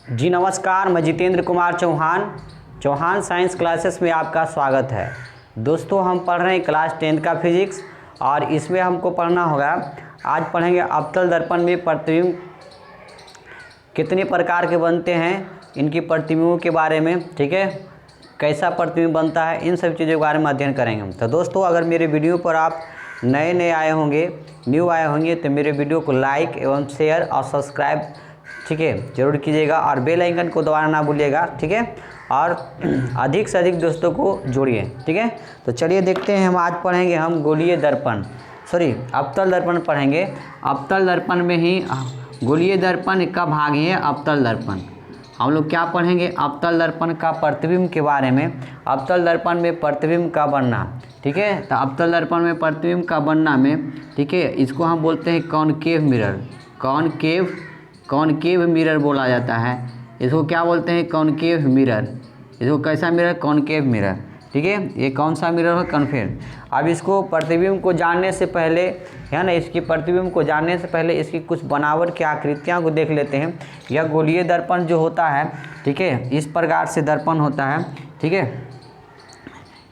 जी नमस्कार, मैं Jitendra Kumar Chauhan science classes में आपका स्वागत है। दोस्तों, हम पढ़ रहे हैं क्लास 10 का फिजिक्स और इसमें हमको पढ़ना होगा। आज पढ़ेंगे अवतल दर्पण में प्रतिबिंब कितने प्रकार के बनते हैं, इनकी प्रतिबिंबों के बारे में, ठीक है, कैसा प्रतिबिंब बनता है, इन सब चीज़ों के बारे में अध्ययन करेंगे हम। तो दोस्तों, अगर मेरे वीडियो पर आप नए आए होंगे तो मेरे वीडियो को लाइक एवं शेयर और सब्सक्राइब, ठीक है, जरूर कीजिएगा और बेल आइकन को दबाना ना भूलिएगा, ठीक है, और अधिक से अधिक दोस्तों को जोड़िए, ठीक है। तो चलिए देखते हैं, हम आज पढ़ेंगे अवतल दर्पण पढ़ेंगे। अवतल दर्पण में ही गोलीय दर्पण का भाग है अवतल दर्पण। हम लोग क्या पढ़ेंगे? अवतल दर्पण का प्रतिबिंब के बारे में। अवतल दर्पण में प्रतिबिंब का बनना, ठीक है। तो अवतल दर्पण में प्रतिबिंब का बनना में, ठीक है, इसको हम बोलते हैं कॉनकेव मिरर। कॉनकेव मिरर बोला जाता है। इसको क्या बोलते हैं? Concave mirror. इसको कैसा मिरर? कॉनकेव मिरर, ठीक है। ये कौन सा मिरर है? कॉनकेव। अब इसको प्रतिबिंब को जानने से पहले, है ना, इसकी प्रतिबिंब को जानने से पहले इसकी कुछ बनावट की आकृतियाँ को देख लेते हैं। यह गोलीय दर्पण जो होता है, ठीक है, इस प्रकार से दर्पण होता है, ठीक है,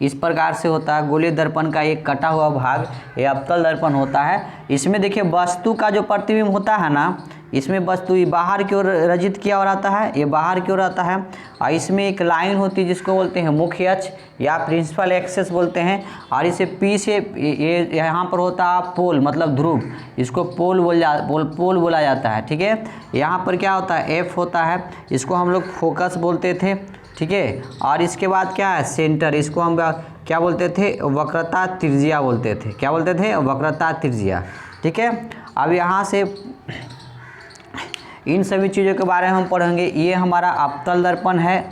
इस प्रकार से होता है। गोलीय दर्पण का एक कटा हुआ भाग ये अवतल दर्पण होता है। इसमें देखिए वस्तु का जो प्रतिबिंब होता है ना, इसमें वस्तु बाहर की ओर रजित किया हुआ रहता है, ये बाहर की ओर आता है। और इसमें एक लाइन होती है जिसको बोलते हैं मुख्य अक्ष या प्रिंसिपल एक्सिस बोलते हैं। और इसे पी से ये यहाँ पर होता है पोल, मतलब ध्रुव, इसको पोल बोला जाता है, ठीक है। यहाँ पर क्या होता है? एफ होता है, इसको हम लोग फोकस बोलते थे, ठीक है। और इसके बाद क्या है? सेंटर, इसको हम क्या बोलते थे? वक्रता त्रिज्या बोलते थे। क्या बोलते थे? वक्रता त्रिज्या, ठीक है। अब यहाँ से इन सभी चीज़ों के बारे में हम पढ़ेंगे। ये हमारा अवतल दर्पण है।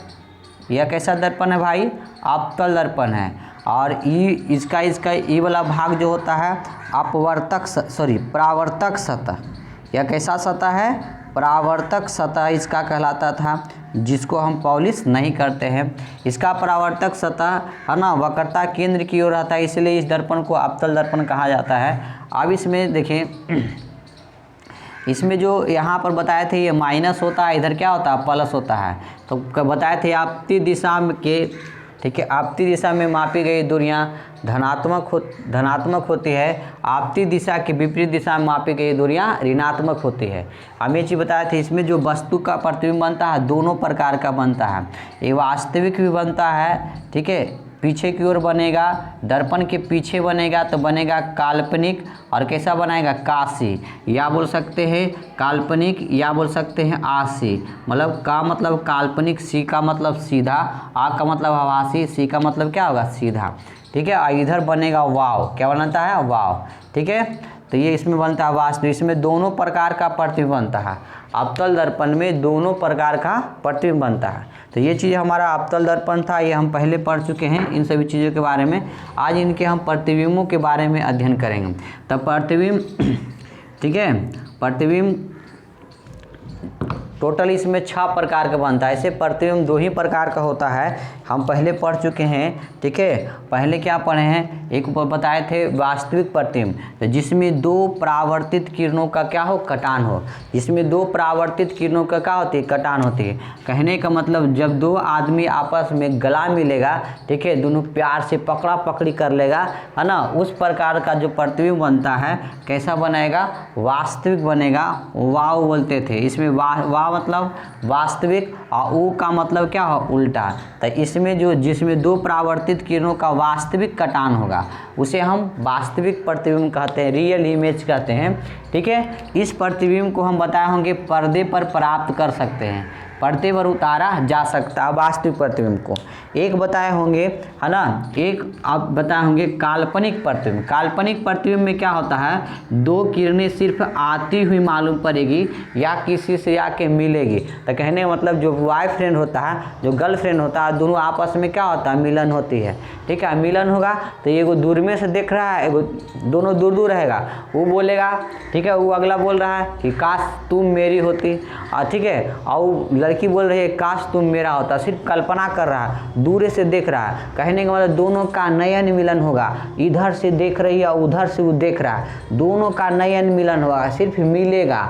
यह कैसा दर्पण है भाई? अवतल दर्पण है। और इसका ई वाला भाग जो होता है परावर्तक सतह। यह कैसा सतह है? परावर्तक सतह इसका कहलाता था, जिसको हम पॉलिश नहीं करते हैं। इसका परावर्तक सतह, है ना, वक्रता केंद्र की ओर रहता है, इसलिए इस दर्पण को अवतल दर्पण कहा जाता है। अब इसमें देखें, इसमें जो यहाँ पर बताए थे ये माइनस होता है, इधर क्या होता है? प्लस होता है। तो बताए थे आपती दिशा के, ठीक है, आपती दिशा में मापी गई दूरियाँ धनात्मक होती है। आपती दिशा की विपरीत दिशा में मापी गई दूरियाँ ऋणात्मक होती है। हम ये चीज़ बताए थे। इसमें जो वस्तु का प्रतिबिंब बनता है दोनों प्रकार का बनता है। ये वास्तविक भी बनता है, ठीक है, पीछे की ओर बनेगा, दर्पण के पीछे बनेगा तो बनेगा काल्पनिक। और कैसा बनाएगा? काशी, या बोल सकते हैं काल्पनिक, या बोल सकते हैं आशी। मतलब का मतलब काल्पनिक, सी का मतलब सीधा, आ का मतलब आभासी, सी का मतलब क्या होगा? सीधा, ठीक है। और इधर बनेगा वाव। क्या बनता है? वाव, ठीक है। तो ये इसमें बनता है वास्तविक। इसमें दोनों प्रकार का प्रतिबिंब बनता है। अवतल दर्पण में दोनों प्रकार का प्रतिबिंब बनता है। तो ये चीज़ हमारा अवतल दर्पण था, ये हम पहले पढ़ चुके हैं इन सभी चीज़ों के बारे में। आज इनके हम प्रतिबिंबों के बारे में अध्ययन करेंगे। तब प्रतिबिंब, ठीक है, प्रतिबिंब टोटल इसमें 6 प्रकार का बनता है। ऐसे प्रतिबिंब 2 ही प्रकार का होता है, हम पहले पढ़ चुके हैं, ठीक है। पहले क्या पढ़े हैं? एक बताए थे वास्तविक प्रतिबिंब, तो जिसमें 2 परावर्तित किरणों का क्या हो? कटान हो। जिसमें 2 परावर्तित किरणों का क्या होती है? कटान होती है। कहने का मतलब जब 2 आदमी आपस में गला मिलेगा, ठीक है, दोनों प्यार से पकड़ा पकड़ी कर लेगा, है ना, उस प्रकार का जो प्रतिबिंब बनता है कैसा बनेगा? वास्तविक बनेगा। वाव बोलते थे। इसमें वाव मतलब वास्तविक और ऊ का मतलब क्या हो? उल्टा। तो इसमें जिसमें 2 परावर्तित किरणों का वास्तविक कटान होगा उसे हम वास्तविक प्रतिबिंब कहते हैं, रियल इमेज कहते हैं, ठीक है। इस प्रतिबिंब को हम बताए होंगे पर्दे पर प्राप्त कर सकते हैं, पर्दे पर उतारा जा सकता है वास्तविक प्रतिबिंब को। एक बताए होंगे, है ना, एक आप बताए होंगे काल्पनिक प्रतिबिंब। काल्पनिक प्रतिबिंब में क्या होता है? 2 किरणें सिर्फ आती हुई मालूम पड़ेगी या किसी से आके मिलेगी। तो कहने का मतलब जो बॉयफ्रेंड होता है, जो गर्लफ्रेंड होता है, दोनों आपस में क्या होता है? मिलन होती है, ठीक है। मिलन होगा तो ये दूरबीन धीमे से देख रहा है, एगो दोनों दूर दूर रहेगा, वो बोलेगा, ठीक है, वो अगला बोल रहा है कि काश तुम मेरी होती, ठीक है, और लड़की बोल रही है काश तुम मेरा होता। सिर्फ कल्पना कर रहा है, दूर से देख रहा है, कहने का मतलब दोनों का नयन मिलन होगा। इधर से देख रही है, उधर से वो देख रहा है, दोनों का नयन मिलन होगा, सिर्फ मिलेगा,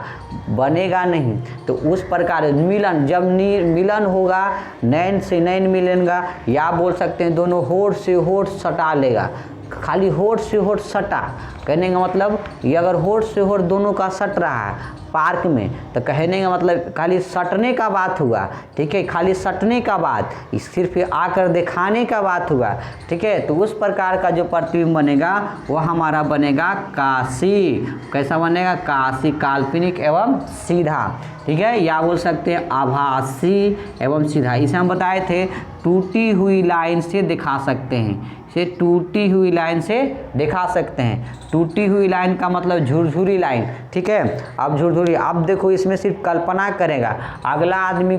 बनेगा नहीं। तो उस प्रकार मिलन, जब मिलन होगा, नैन से नैन मिलेगा, या बोल सकते हैं दोनों होठ से होठ सटा लेगा। खाली होठ से होठ सटा, कहने का मतलब ये अगर होठ से होठ दोनों का सट रहा है पार्क में, तो कहने का मतलब खाली सटने का बात हुआ, ठीक है, खाली सटने का बात, सिर्फ आकर दिखाने का बात हुआ, ठीक है। तो उस प्रकार का जो प्रतिबिंब बनेगा वो हमारा बनेगा काशी। कैसा बनेगा? काशी, काल्पनिक एवं सीधा, ठीक है, या बोल सकते हैं आभासी एवं सीधा। इसे हम बताए थे टूटी हुई लाइन से दिखा सकते हैं, इसे टूटी हुई लाइन से दिखा सकते हैं। टूटी हुई लाइन का मतलब झुरझुरी लाइन, ठीक है। अब झुरझुरी, अब देखो इसमें सिर्फ कल्पना करेगा, अगला आदमी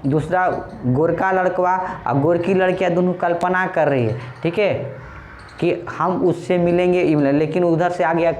दूसरा गोरका लड़का और गोरकी लड़कियां दोनों कल्पना कर रही है, ठीक है, कि हम उससे मिलेंगे, लेकिन उधर से आ गया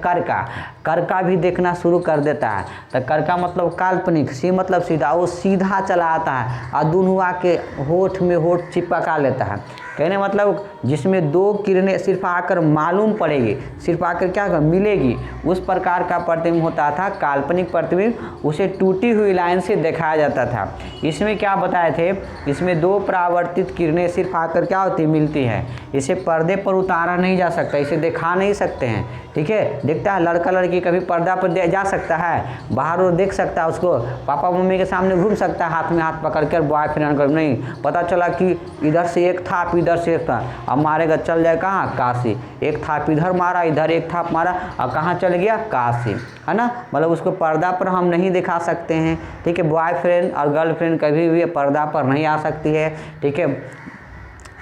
कर का भी देखना शुरू कर देता है। तो कर का मतलब काल्पनिक, सी मतलब सीधा, वो सीधा चला आता है और दोनों आके होठ में होठ चिपका लेता है। कहने मतलब जिसमें दो किरणें सिर्फ आकर मालूम पड़ेगी, सिर्फ आकर क्या मिलेगी, उस प्रकार का प्रतिबिंब होता था काल्पनिक प्रतिबिंब। उसे टूटी हुई लाइन से दिखाया जाता था। इसमें क्या बताए थे, इसमें दो परावर्तित किरणें सिर्फ आकर क्या होती, मिलती है। इसे पर्दे पर उतारा नहीं जा सकता, इसे दिखा नहीं सकते हैं, ठीक है। देखता है लड़का लड़की कभी पर्दा पर जा सकता है, बाहर वो देख सकता है, उसको पापा मम्मी के सामने घूम सकता है हाथ में हाथ पकड़ कर, बॉयफ्रेंड कर, नहीं पता चला कि इधर से एक था इधर से एक था, अब मारेगा, चल जाए कहाँ, काशी। एक थाप इधर मारा, इधर एक थाप मारा, और कहाँ चल गया, काशी, है ना। मतलब उसको पर्दा पर हम नहीं दिखा सकते हैं, ठीक है। बॉयफ्रेंड और गर्लफ्रेंड कभी भी पर्दा पर नहीं आ सकती है, ठीक है।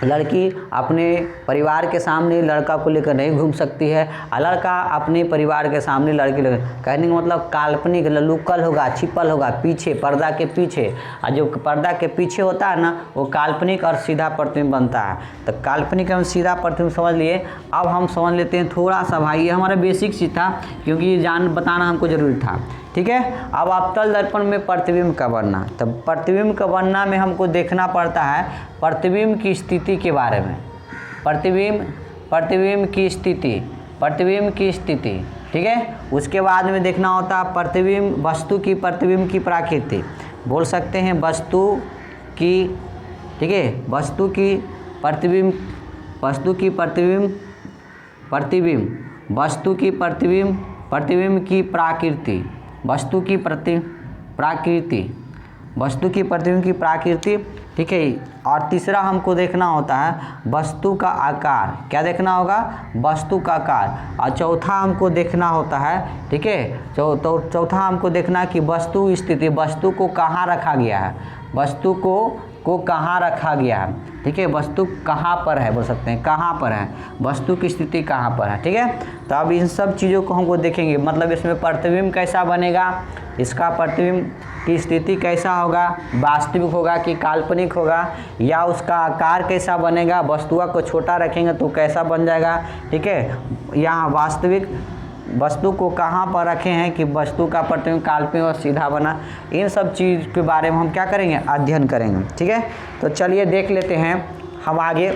लड़की अपने परिवार के सामने लड़का को लेकर नहीं घूम सकती है, और लड़का अपने परिवार के सामने लड़की लेकर, कहने का मतलब काल्पनिक, लुकल होगा, छिपल होगा पीछे, पर्दा के पीछे। और जो पर्दा के पीछे होता है ना, वो काल्पनिक और सीधा प्रतिबिंब बनता है। तो काल्पनिक एवं सीधा प्रतिबिंब समझ लिए। अब हम समझ लेते हैं थोड़ा सा, भाई ये हमारा बेसिक सी था, क्योंकि बताना हमको जरूरी था, ठीक है। अब अवतल दर्पण में प्रतिबिंब का बनना, तब प्रतिबिंब का बनना में हमको देखना पड़ता है प्रतिबिंब की स्थिति के बारे में। प्रतिबिंब की स्थिति, ठीक है। उसके बाद में देखना होता है प्रतिबिंब, वस्तु की प्रतिबिंब की प्रकृति, बोल सकते हैं वस्तु की, ठीक है, वस्तु की प्रतिबिंब की प्रकृति, ठीक है। और तीसरा हमको देखना होता है वस्तु का आकार, क्या देखना होगा, वस्तु का आकार। और चौथा हमको देखना होता है, ठीक है, चौथा हमको देखना कि वस्तु स्थिति, वस्तु को कहाँ रखा गया है, वस्तु को कहाँ रखा गया है, ठीक है, वस्तु कहाँ पर है, बोल सकते हैं कहाँ पर है, वस्तु की स्थिति कहाँ पर है, ठीक है। तो अब इन सब चीज़ों को हमको देखेंगे, मतलब इसमें प्रतिबिंब कैसा बनेगा, इसका प्रतिबिंब की स्थिति कैसा होगा, वास्तविक होगा कि काल्पनिक होगा, या उसका आकार कैसा बनेगा, वस्तुओं को छोटा रखेंगे तो कैसा बन जाएगा, ठीक है। यहाँ वास्तविक वस्तु को कहाँ पर रखे हैं कि वस्तु का प्रतिबिंब काल्पनिक और सीधा बना, इन सब चीज़ के बारे में हम क्या करेंगे, अध्ययन करेंगे, ठीक है। तो चलिए देख लेते हैं हम आगे,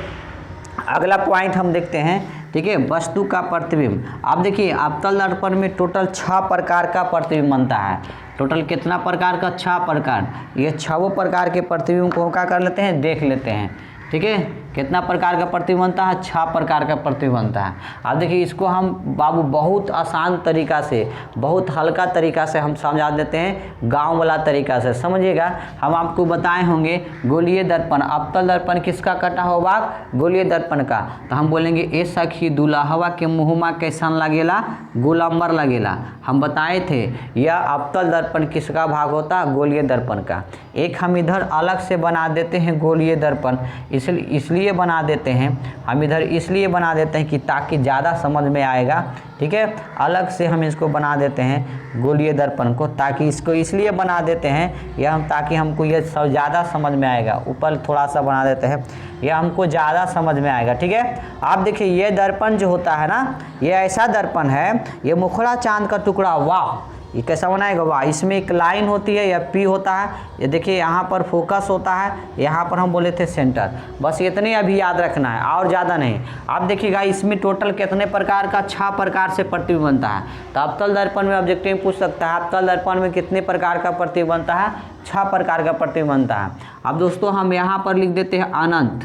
अगला पॉइंट हम देखते हैं, ठीक है, वस्तु का प्रतिबिंब। आप देखिए अवतल दर्पण में टोटल 6 प्रकार का प्रतिबिंब बनता है। टोटल कितना प्रकार का, 6 प्रकार। ये 6 प्रकार के प्रतिबिंब को क्या कर लेते हैं, देख लेते हैं, ठीक है। कितना प्रकार का प्रतिबिंब बनता है, 6 प्रकार का प्रतिबिंब बनता है। अब देखिए इसको हम बाबू बहुत आसान तरीका से, बहुत हल्का तरीका से हम समझा देते हैं, गांव वाला तरीका से समझिएगा। हम आपको बताए होंगे गोलीय दर्पण, अवतल दर्पण किसका कटा हुआ भाग, गोलीय दर्पण का। तो हम बोलेंगे ए सखी दुल्हवा के मुँहमा कैसन लगेला, गोलंबर लगेला। हम बताए थे यह अवतल दर्पण किसका भाग होता है, गोलीय दर्पण का। एक हम इधर अलग से बना देते हैं गोलीय दर्पण, इसलिए इसलिए बना देते हैं, हम इधर इसलिए बना देते हैं कि ताकि ज़्यादा समझ में आएगा, ठीक है। अलग से हम इसको बना देते हैं गोलीय दर्पण को, ताकि इसको इसलिए बना देते हैं यह हम ताकि हमको ये सब ज़्यादा समझ में आएगा। ऊपर थोड़ा सा बना देते हैं, यह हमको ज़्यादा समझ में आएगा, ठीक है। आप देखिए ये दर्पण जो होता है ना, ये ऐसा दर्पण है, ये मुखड़ा चांद का टुकड़ा, वाह, ये कैसा बनाएगा, वाह। इसमें एक लाइन होती है, यह पी होता है, ये देखिए यहाँ पर फोकस होता है, यहाँ पर हम बोले थे सेंटर। बस इतने अभी याद रखना है और ज़्यादा नहीं। आप देखिएगा इसमें टोटल कितने प्रकार का, 6 प्रकार से प्रतिबिंब बनता है। तो अवतल दर्पण में ऑब्जेक्टिव पूछ सकता है अवतल दर्पण में कितने प्रकार का प्रतिबिंब बनता है, 6 प्रकार का प्रतिबिंब बनता है। अब दोस्तों हम यहाँ पर लिख देते हैं अनंत,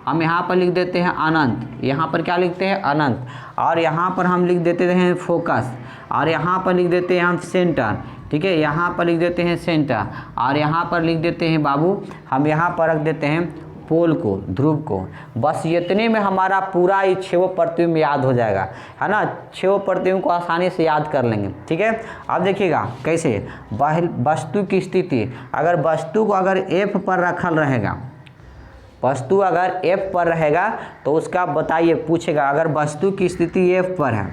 हम यहाँ पर लिख देते हैं अनंत, यहाँ पर क्या लिखते हैं अनंत, और यहाँ पर हम लिख देते हैं फोकस, और यहाँ पर लिख देते हैं हम सेंटर, ठीक है। यहाँ पर लिख देते हैं सेंटर, और यहाँ पर लिख देते हैं बाबू, हम यहाँ पर रख देते हैं पोल को, ध्रुव को। बस इतने में हमारा पूरा ये 6 प्रतिबिंब याद हो जाएगा, है ना। 6 प्रतिबिंब को आसानी से याद कर लेंगे, ठीक है। अब देखिएगा कैसे, वस्तु की स्थिति, अगर वस्तु को अगर F पर रखल रहेगा, वस्तु अगर F पर रहेगा तो उसका बताइए, पूछेगा अगर वस्तु की स्थिति F पर है,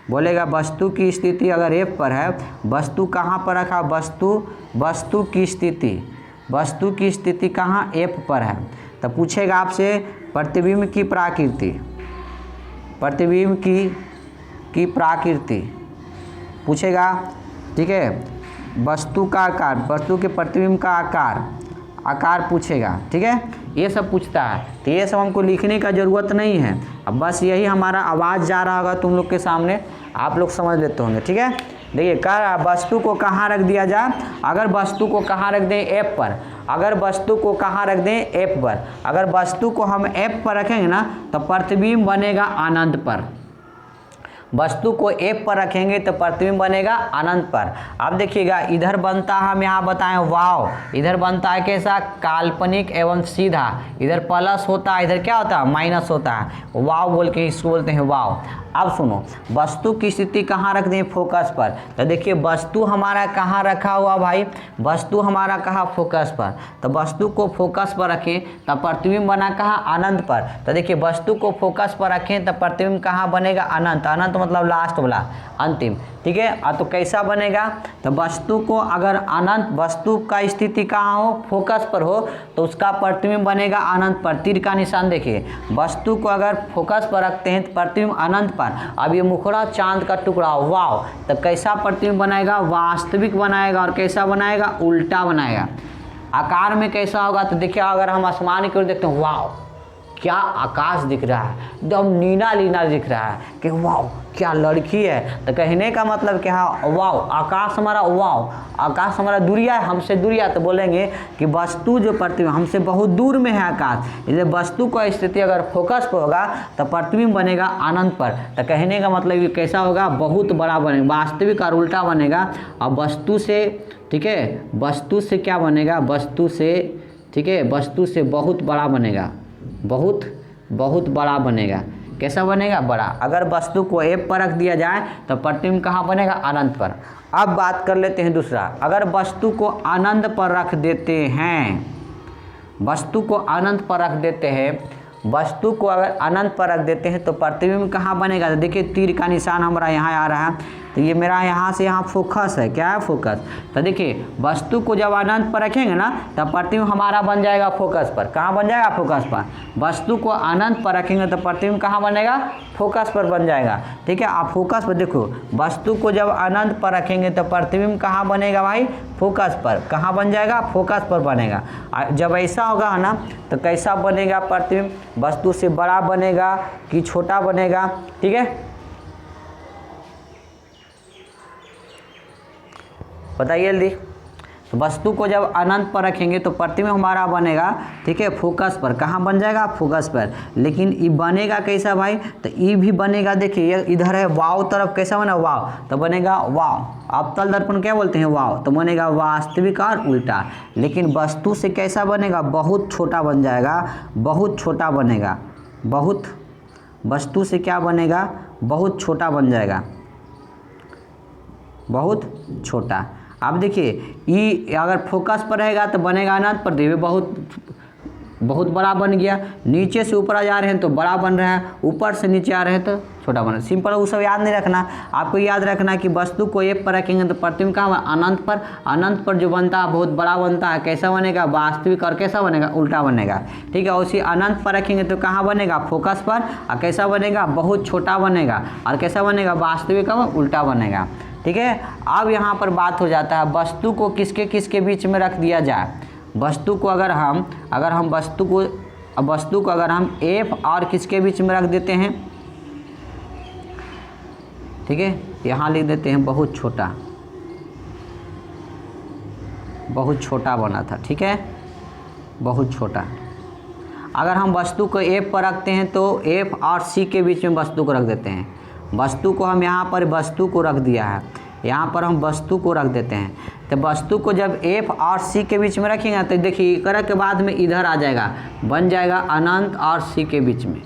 बोलेगा वस्तु की स्थिति अगर F पर है, वस्तु कहाँ पर रखा, वस्तु की स्थिति कहाँ, F पर है। तो पूछेगा आपसे प्रतिबिंब की प्रकृति, प्रतिबिंब की प्रकृति पूछेगा, ठीक है। वस्तु का आकार, वस्तु के प्रतिबिंब का आकार पूछेगा, ठीक है। ये सब पूछता है, तो ये सब हमको लिखने का ज़रूरत नहीं है। अब बस यही हमारा आवाज़ जा रहा होगा तुम लोग के सामने, आप लोग समझ लेते होंगे, ठीक है। देखिए कह रहा वस्तु को कहाँ रख दिया जाए, अगर वस्तु को कहाँ रख दें, F पर, अगर वस्तु को कहाँ रख दें, F पर, अगर वस्तु को हम F पर रखेंगे ना तो प्रतिबिंब बनेगा अनंत पर। वस्तु को F पर रखेंगे तो प्रतिबिंब बनेगा अनंत पर। अब देखिएगा इधर बनता है, हम यहाँ बताएं वाव, इधर बनता है कैसा, काल्पनिक एवं सीधा, इधर प्लस होता है, इधर क्या होता है, माइनस होता है, वाव बोल के इसको बोलते हैं वाव। अब सुनो, वस्तु की स्थिति कहाँ रख दें, फोकस पर। तो देखिए वस्तु हमारा कहाँ रखा हुआ भाई, वस्तु हमारा कहाँ, फोकस पर। तो वस्तु को फोकस पर रखें तब प्रतिबिंब बना कहाँ, अनंत पर। तो देखिए वस्तु को फोकस पर रखें तब प्रतिबिंब कहाँ बनेगा, अनंत। अनंत मतलब लास्ट वाला, अंतिम, ठीक है। तो कैसा बनेगा, तो वस्तु को अगर अनंत, वस्तु का स्थिति कहाँ हो, फोकस पर हो, तो उसका प्रतिबिंब बनेगा अनंत पर। तीर का निशान देखिए, वस्तु को अगर फोकस पर रखते हैं तो प्रतिबिंब अनंत पर। अब ये मुखड़ा चांद का टुकड़ा, वाव, तो कैसा प्रतिबिंब बनाएगा, वास्तविक बनाएगा। और कैसा बनाएगा, उल्टा बनाएगा। आकार में कैसा होगा, तो देखिए अगर हम आसमान की ओर देखते हैं, वाव क्या आकाश दिख रहा है, एकदम नीला नीला दिख रहा है कि वाव क्या लड़की है। तो कहने का मतलब क्या है, वाव आकाश हमारा, वाव आकाश हमारा दूरिया है, हमसे दूरिया। तो बोलेंगे कि वस्तु जो प्रतिबिंब हमसे बहुत दूर में है आकाश, इसलिए वस्तु का स्थिति अगर फोकस पर होगा तो प्रतिबिंब बनेगा अनंत पर। तो कहने का मतलब ये कैसा होगा, बहुत बड़ा बनेगा, वास्तविक और उल्टा बनेगा। और वस्तु से, ठीक है, वस्तु से क्या बनेगा, वस्तु से, ठीक है, वस्तु से बहुत बड़ा बनेगा, बहुत बड़ा बनेगा। कैसा बनेगा, बड़ा। अगर वस्तु को F पर रख दिया जाए तो प्रतिबिंब कहाँ बनेगा, अनंत पर। अब बात कर लेते हैं दूसरा, अगर वस्तु को अनंत पर रख देते हैं, वस्तु को अनंत पर रख देते हैं, वस्तु को अगर अनंत पर रख देते हैं तो प्रतिबिंब कहाँ बनेगा। तो देखिए तीर का निशान हमारा यहाँ आ रहा है, तो ये मेरा यहाँ से यहाँ फोकस है, क्या है, फोकस। तो देखिए वस्तु को जब अनंत पर रखेंगे ना तब प्रतिबिंब हमारा बन जाएगा फोकस पर। कहाँ बन जाएगा, फोकस पर। वस्तु को अनंत पर रखेंगे तो प्रतिबिंब कहाँ बनेगा, फोकस पर बन जाएगा, ठीक है। आप फोकस पर देखो, वस्तु को जब अनंत पर रखेंगे तो प्रतिबिंब कहाँ बनेगा भाई, फोकस पर। कहाँ बन जाएगा, फोकस पर बनेगा। जब ऐसा होगा ना तो कैसा बनेगा प्रतिबिंब, वस्तु से बड़ा बनेगा कि छोटा बनेगा, ठीक है, बताइए जल्दी। तो वस्तु को जब अनंत पर रखेंगे तो प्रतिबिंब हमारा बनेगा, ठीक है, फोकस पर। कहाँ बन जाएगा, फोकस पर। लेकिन ई बनेगा कैसा भाई, तो ई भी बनेगा, देखिए इधर है वाव तरफ, कैसा बना, वाव, तो बनेगा वाव। अवतल दर्पण क्या बोलते हैं, वाव, तो बनेगा वास्तविक और उल्टा। लेकिन वस्तु से कैसा बनेगा, बहुत छोटा बन जाएगा, बहुत छोटा बनेगा, बहुत, वस्तु से क्या बनेगा, बहुत छोटा बन जाएगा, बहुत छोटा। अब देखिए ई अगर फोकस पर रहेगा तो बनेगा अनंत पर, देखिए बहुत बहुत बड़ा बन गया, नीचे से ऊपर आ जा रहे हैं तो बड़ा बन रहा है, ऊपर से नीचे आ रहे हैं तो छोटा बन रहा है। सिंपल, वो सब याद नहीं रखना, आपको याद रखना कि वस्तु को एक पर रखेंगे तो प्रतिबिंब कहाँ अनंत पर, अनंत पर जो बनता है बहुत बड़ा बनता है, कैसा बनेगा वास्तविक, और कैसा बनेगा उल्टा बनेगा। ठीक है, उसी अनंत पर रखेंगे तो कहाँ बनेगा फोकस पर, और कैसा बनेगा बहुत छोटा बनेगा, और कैसा बनेगा वास्तविक का उल्टा बनेगा। ठीक है, अब यहाँ पर बात हो जाता है वस्तु को किसके किसके बीच में रख दिया जाए। वस्तु को अगर हम वस्तु को अगर हम एफ और किसके बीच में रख देते हैं, ठीक है, यहाँ लिख देते हैं बहुत छोटा, बहुत छोटा बना था। ठीक है, बहुत छोटा। अगर हम वस्तु को एफ पर रखते हैं तो एफ और सी के बीच में वस्तु को रख देते हैं। वस्तु को हम यहाँ पर वस्तु को रख दिया है, यहाँ पर हम वस्तु को रख देते हैं। तो वस्तु को जब एफ और सी के बीच में रखेंगे तो देखिए इधर के बाद में इधर आ जाएगा, बन जाएगा अनंत और सी के बीच में।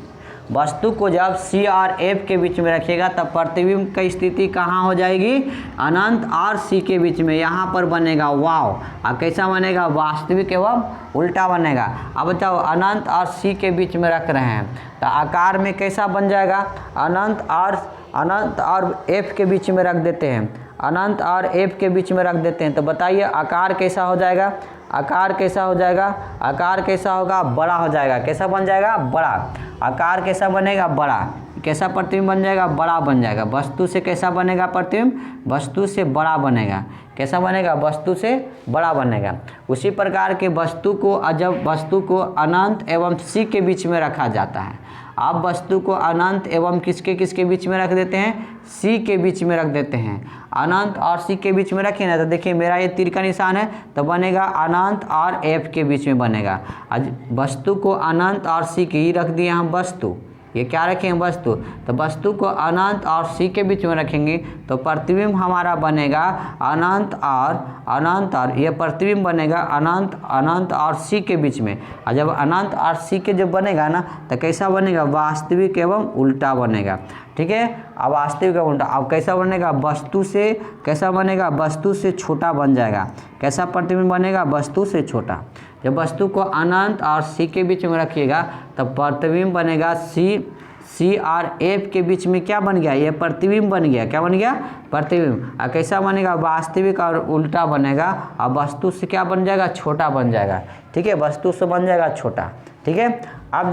वस्तु को जब सी और एफ के बीच में रखिएगा तब प्रतिबिंब की स्थिति कहाँ हो जाएगी, अनंत और सी के बीच में। यहाँ पर बनेगा वाव, और कैसा बनेगा वास्तविक एवं उल्टा बनेगा। अब बताओ अनंत और सी के बीच में रख रहे हैं तो आकार में कैसा बन जाएगा, अनंत और एफ के बीच में रख देते हैं, अनंत और एफ के बीच में रख देते हैं तो बताइए आकार कैसा हो जाएगा, आकार कैसा हो जाएगा, आकार कैसा होगा बड़ा हो जाएगा। कैसा बन जाएगा बड़ा, आकार कैसा बनेगा बड़ा, कैसा प्रतिबिंब बन जाएगा बड़ा बन जाएगा। वस्तु से कैसा बनेगा प्रतिबिंब, वस्तु से बड़ा बनेगा। कैसा बनेगा वस्तु से बड़ा बनेगा। उसी प्रकार के वस्तु को जब वस्तु को अनंत एवं सी के बीच में रखा जाता है, आप वस्तु को अनंत एवं किसके किसके बीच में रख देते हैं, सी के बीच में रख देते हैं। अनंत और सी के बीच में रखिए ना तो देखिए मेरा ये तीर का निशान है तो बनेगा अनंत और एफ के बीच में बनेगा। आज वस्तु को अनंत और सी के ही रख दिए हम वस्तु, ये क्या रखेंगे वस्तु, तो वस्तु को अनंत और सी के बीच में रखेंगे तो प्रतिबिंब हमारा बनेगा अनंत और ये प्रतिबिंब बनेगा अनंत और सी के बीच में। और जब अनंत और सी के जब बनेगा ना तो कैसा बनेगा वास्तविक एवं उल्टा बनेगा। ठीक है, अब वास्तविक एवं उल्टा अब कैसा बनेगा वस्तु से, कैसा बनेगा वस्तु से छोटा बन जाएगा। कैसा प्रतिबिंब बनेगा वस्तु से छोटा। जब वस्तु को अनंत और सी के बीच में रखिएगा तब प्रतिबिंब बनेगा सी और एफ के बीच में क्या बन गया, ये प्रतिबिंब बन गया। क्या बन गया प्रतिबिंब। और कैसा बनेगा वास्तविक और उल्टा बनेगा। और वस्तु से क्या बन जाएगा छोटा बन जाएगा। ठीक है, वस्तु से बन जाएगा छोटा। ठीक है, अब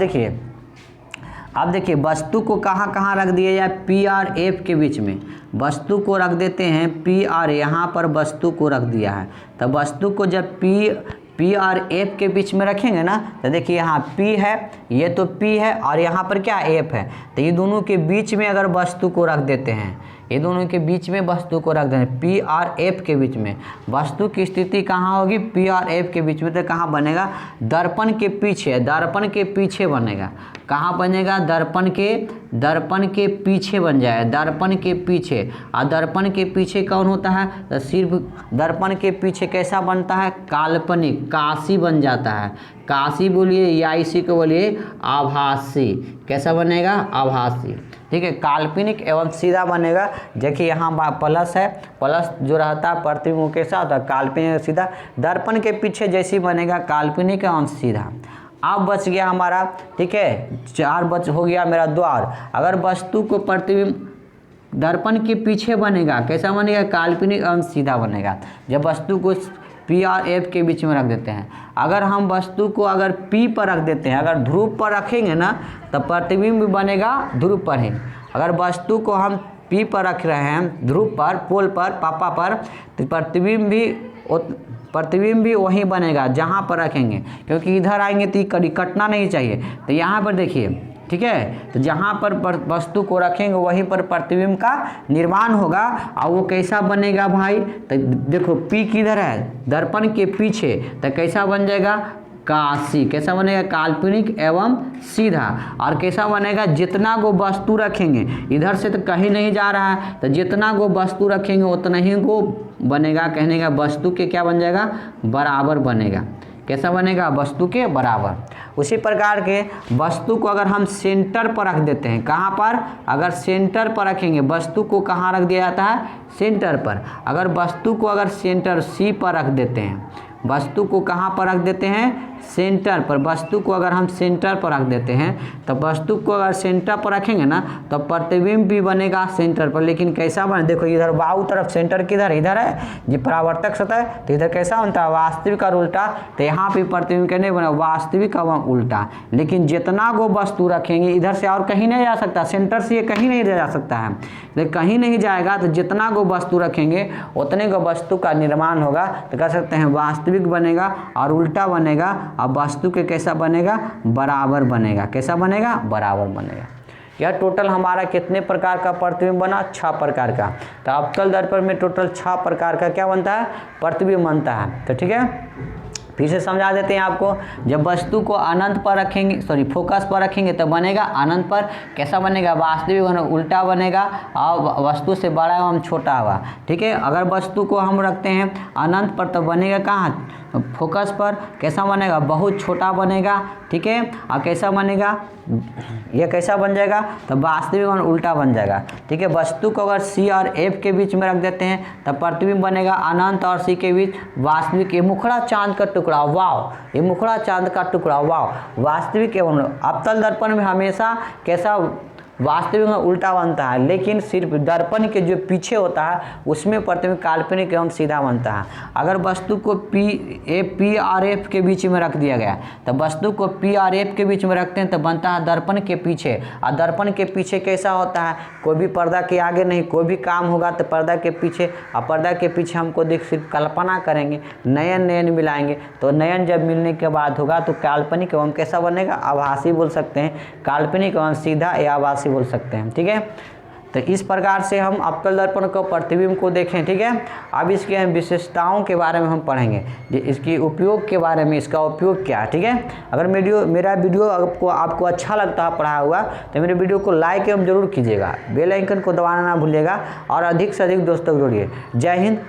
देखिए वस्तु को कहाँ कहाँ रख दिया जाए, पी और एफ के बीच में वस्तु को रख देते हैं। पी और यहाँ पर वस्तु को रख दिया है तो वस्तु को जब पी और एफ के बीच में रखेंगे ना तो देखिए यहाँ पी है, ये तो पी है और यहाँ पर क्या एफ है, तो ये दोनों के बीच में अगर वस्तु को रख देते हैं, ये दोनों के बीच में वस्तु को रख दें पी और एफ के बीच में, वस्तु की स्थिति कहाँ होगी पी और एफ के बीच में। तो कहाँ बनेगा दर्पण के पीछे बनेगा। कहाँ बनेगा दर्पण के पीछे बन जाए, दर्पण के पीछे। और दर्पण के पीछे कौन होता है, तो सिर्फ दर्पण के पीछे कैसा बनता है काल्पनिक, काशी बन जाता है। काशी बोलिए या इसी को बोलिए आभासी। कैसा बनेगा आभासी। ठीक है, काल्पनिक एवं सीधा बनेगा। देखिए यहाँ प्लस है, प्लस जो रहता है प्रतिबिंब कैसा होता है काल्पनिक सीधा। दर्पण के पीछे जैसी बनेगा काल्पनिक एवं सीधा। अब बच गया हमारा, ठीक है 4 हो गया मेरा द्वार। अगर वस्तु को प्रतिबिंब दर्पण के पीछे बनेगा कैसा बनेगा काल्पनिक एवं सीधा बनेगा। जब वस्तु को पी और एफ के बीच में रख देते हैं। अगर हम वस्तु को अगर पी पर रख देते हैं, अगर ध्रुव पर रखेंगे ना तो प्रतिबिंब भी बनेगा ध्रुव पर ही। अगर वस्तु को हम पी पर रख रहे हैं ध्रुव पर, पोल पर, पापा पर, तो प्रतिबिंब भी वहीं बनेगा जहाँ पर रखेंगे, क्योंकि इधर आएंगे तो कड़ी कटना नहीं चाहिए। तो यहाँ पर देखिए, ठीक है, तो जहाँ पर वस्तु को रखेंगे वहीं पर प्रतिबिंब का निर्माण होगा। और वो कैसा बनेगा भाई, तो देखो पी किधर है दर्पण के पीछे, तो कैसा बन जाएगा काशी। कैसा बनेगा काल्पनिक एवं सीधा। और कैसा बनेगा जितना गो वस्तु रखेंगे, इधर से तो कहीं नहीं जा रहा है, तो जितना गो वस्तु रखेंगे उतना ही को बनेगा। कहने का वस्तु के क्या बन जाएगा बराबर बनेगा। कैसा बनेगा वस्तु के बराबर। उसी प्रकार के वस्तु को अगर हम सेंटर पर रख देते हैं, कहाँ पर, अगर सेंटर पर रखेंगे वस्तु को कहाँ रख दिया जाता है सेंटर पर। अगर वस्तु को अगर सेंटर सी पर रख देते हैं, वस्तु को कहाँ पर रख देते हैं, सेंटर पर। वस्तु को अगर हम सेंटर पर रख देते हैं तो वस्तु को अगर सेंटर पर रखेंगे ना तो प्रतिबिंब भी बनेगा सेंटर पर। लेकिन कैसा बने, देखो इधर बाहु तरफ सेंटर किधर, इधर है जी परावर्तक सतह, तो इधर कैसा बनता है वास्तविक और उल्टा। तो यहाँ पे प्रतिबिंब के नहीं बना वास्तविक और उल्टा। लेकिन जितना को वस्तु रखेंगे इधर से और कहीं नहीं जा सकता, सेंटर से ये कहीं नहीं जा सकता है, लेकिन कहीं नहीं जाएगा तो जितना को वस्तु रखेंगे उतने को वस्तु का निर्माण होगा। तो कह सकते हैं वास्तविक बनेगा और उल्टा बनेगा, अब वस्तु के कैसा बनेगा, बराबर बनेगा। कैसा बनेगा, बराबर बनेगा। यह टोटल हमारा कितने प्रकार का प्रतिबिंब बना, 6 प्रकार का। तो अवतल दर्पण में टोटल 6 प्रकार का क्या बनता है, प्रतिबिंब बनता है। तो ठीक है, फिर से समझा देते हैं आपको। जब वस्तु को अनंत पर रखेंगे, सॉरी फोकस पर रखेंगे तो बनेगा अनंत पर। कैसा बनेगा, वास्तविक उल्टा बनेगा और वस्तु से बड़ा एवं छोटा हुआ। ठीक है, अगर वस्तु को हम रखते हैं अनंत पर तो बनेगा कहाँ, फोकस पर। कैसा बनेगा, बहुत छोटा बनेगा। ठीक है, और कैसा बनेगा, यह कैसा बन जाएगा, तो वास्तविक और उल्टा बन जाएगा। ठीक है, वस्तु को अगर सी और एफ के बीच में रख देते हैं तो प्रतिबिंब बनेगा अनंत और सी के बीच वास्तविक। ये मुखड़ा चांद का टुकड़ा, वाव, ये मुखड़ा चांद का टुकड़ा, वाव। वास्तविक एवं अवतल दर्पण में हमेशा कैसा, वास्तविक में उल्टा बनता है, लेकिन सिर्फ दर्पण के जो पीछे होता है उसमें प्रतिबिंब काल्पनिक एवं सीधा बनता है। अगर वस्तु को पी और एफ के बीच में रख दिया गया तो वस्तु को पी और एफ के बीच में रखते हैं तो बनता है दर्पण के पीछे। और दर्पण के पीछे कैसा होता है, कोई भी पर्दा के आगे नहीं, कोई भी काम होगा तो पर्दा के पीछे। और पर्दा के पीछे हमको देख सिर्फ कल्पना करेंगे, नयन मिलाएंगे, तो नयन जब मिलने के बाद होगा तो काल्पनिक एवं कैसा बनेगा, आभासी बोल सकते हैं। काल्पनिक एवं सीधा या आभासी बोल सकते हैं। ठीक है, तो इस प्रकार से हम अवतल दर्पण को, प्रतिबिंब को देखें। ठीक है, अब इसके विशेषताओं के बारे में हम पढ़ेंगे, इसकी उपयोग के बारे में, इसका उपयोग क्या है। ठीक है, अगर मेरा वीडियो आपको अच्छा लगता है पढ़ा हुआ तो मेरे वीडियो को लाइक एवं जरूर कीजिएगा, बेल आइकन को दबाना ना भूलिएगा और अधिक से अधिक दोस्तों को जोड़िए। जय हिंद।